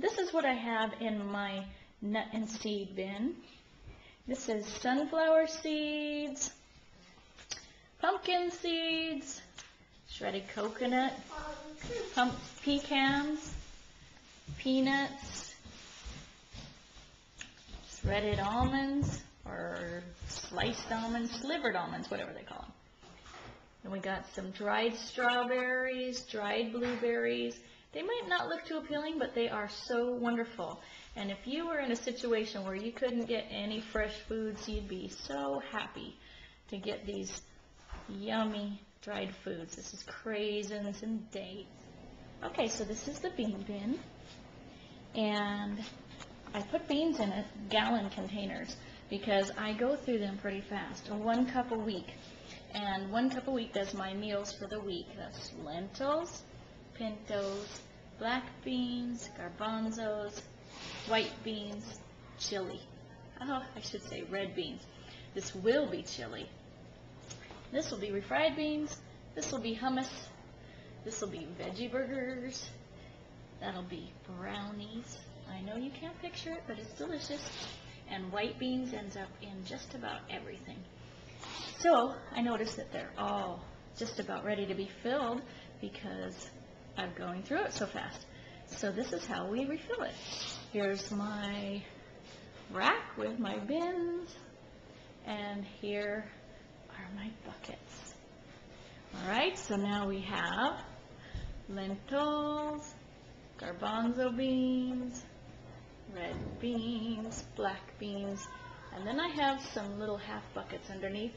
this is what I have in my nut and seed bin. This is sunflower seeds, pumpkin seeds, shredded coconut, pecans, peanuts, shredded almonds, or sliced almonds, slivered almonds, whatever they call them. And we got some dried strawberries, dried blueberries. They might not look too appealing, but they are so wonderful. And if you were in a situation where you couldn't get any fresh foods, you'd be so happy to get these yummy dried foods. This is craisins and dates. Okay, so this is the bean bin. And I put beans in gallon containers because I go through them pretty fast. 1 cup a week. And 1 cup a week does my meals for the week. That's lentils, pintos, black beans, garbanzos, white beans, chili. Oh, I should say red beans. This will be chili. This will be refried beans. This will be hummus. This will be veggie burgers. That'll be brownies. I know you can't picture it, but it's delicious. And white beans ends up in just about everything. So I noticed that they're all just about ready to be filled because I'm going through it so fast. So this is how we refill it. Here's my rack with my bins, and here are my buckets. All right, so now we have lentils, garbanzo beans, red beans, black beans, and then I have some little half buckets underneath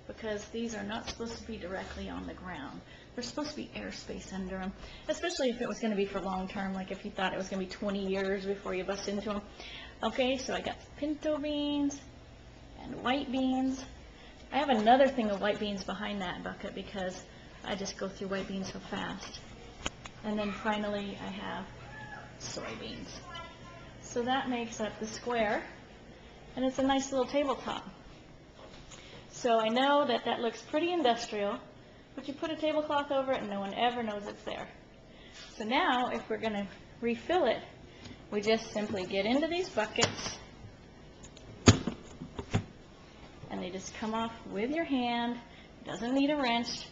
because these are not supposed to be directly on the ground. There's supposed to be airspace under them, especially if it was going to be for long term, like if you thought it was going to be 20 years before you bust into them. Okay, so I got pinto beans and white beans. I have another thing of white beans behind that bucket because I just go through white beans so fast. And then finally I have soybeans. So that makes up the square, and it's a nice little tabletop. So I know that that looks pretty industrial, but you put a tablecloth over it and no one ever knows it's there. So now if we're going to refill it, we just simply get into these buckets and they just come off with your hand. It doesn't need a wrench.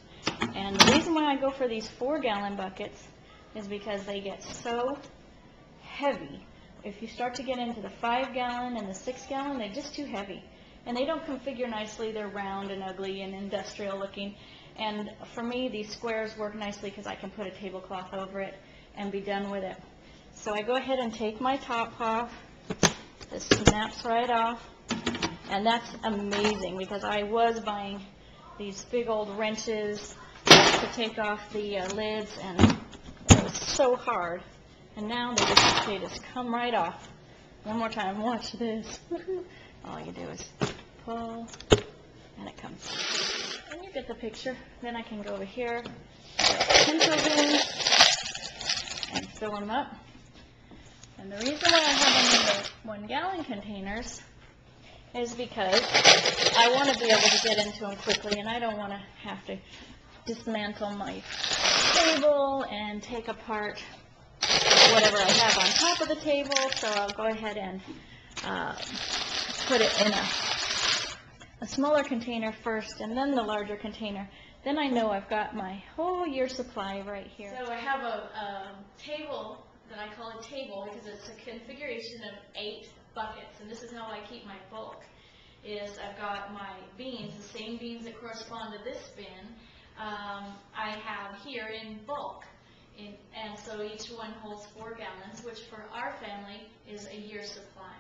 And the reason why I go for these 4-gallon buckets is because they get so heavy. If you start to get into the 5-gallon and the 6-gallon, they're just too heavy. And they don't configure nicely. They're round and ugly and industrial looking. And for me, these squares work nicely because I can put a tablecloth over it and be done with it. So I go ahead and take my top off. This snaps right off. And that's amazing because I was buying these big old wrenches to take off the lids, and it was so hard. And now they just come right off. One more time, watch this. All you do is pull, and it comes. And you get the picture. Then I can go over here, pinto beans, and fill them up. And the reason why I have them in the 1-gallon containers is because I want to be able to get into them quickly, and I don't want to have to dismantle my table and take apart whatever I have on top of the table. So I'll go ahead and put it in a smaller container first and then the larger container. Then I know I've got my whole year's supply right here. So I have a table that I call a table because it's a configuration of 8 buckets, and this is how I keep my bulk. Is I've got my beans, the same beans that correspond to this bin, I have here in bulk. And so each one holds 4 gallons, which for our family is a year's supply.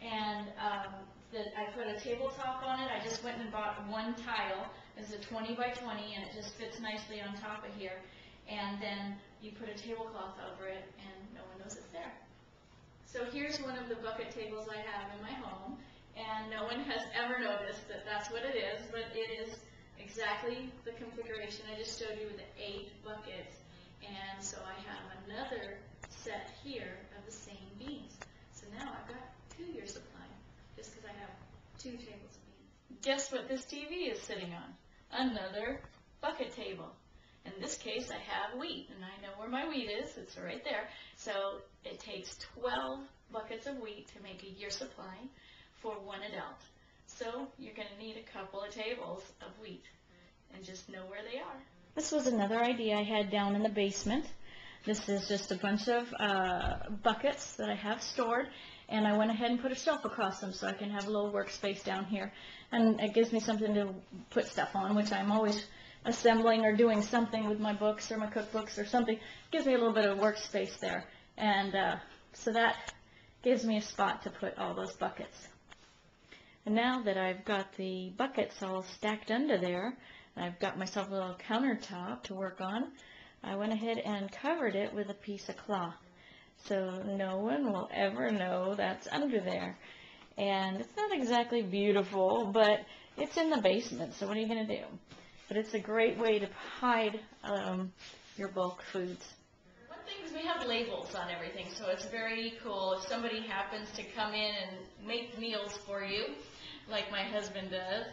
And I put a tabletop on it. I just went and bought 1 tile. It's a 20 by 20, and it just fits nicely on top of here. And then you put a tablecloth over it, and no one knows it's there. So here's one of the bucket tables I have in my home, and no one has ever noticed that that's what it is, but it is exactly the configuration I just showed you with the 8 buckets. And so I have another set here of the same beans. So now I've got 2 years supply, just because I have 2 tables of beans. Guess what this TV is sitting on? Another bucket table. In this case, I have wheat, and I know where my wheat is. It's right there. So it takes 12 buckets of wheat to make a year's supply for one adult. So you're going to need a couple of tables of wheat, and just know where they are. This was another idea I had down in the basement. This is just a bunch of buckets that I have stored, and I went ahead and put a shelf across them so I can have a little workspace down here. And it gives me something to put stuff on, which I'm always assembling or doing something with my books or my cookbooks or something. It gives me a little bit of workspace there. And so that gives me a spot to put all those buckets. And now that I've got the buckets all stacked under there, and I've got myself a little countertop to work on, I went ahead and covered it with a piece of cloth. So no one will ever know that's under there. And it's not exactly beautiful, but it's in the basement, so what are you going to do? But it's a great way to hide your bulk foods. One thing is we have labels on everything, so it's very cool. If somebody happens to come in and make meals for you, like my husband does,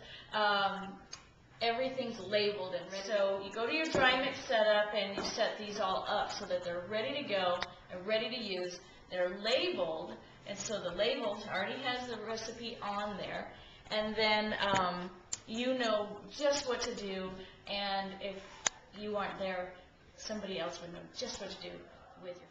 everything's labeled and ready. So you go to your dry mix setup and you set these all up so that they're ready to go and ready to use. They're labeled, and so the label already has the recipe on there. And then you know just what to do, and if you aren't there, somebody else would know just what to do with your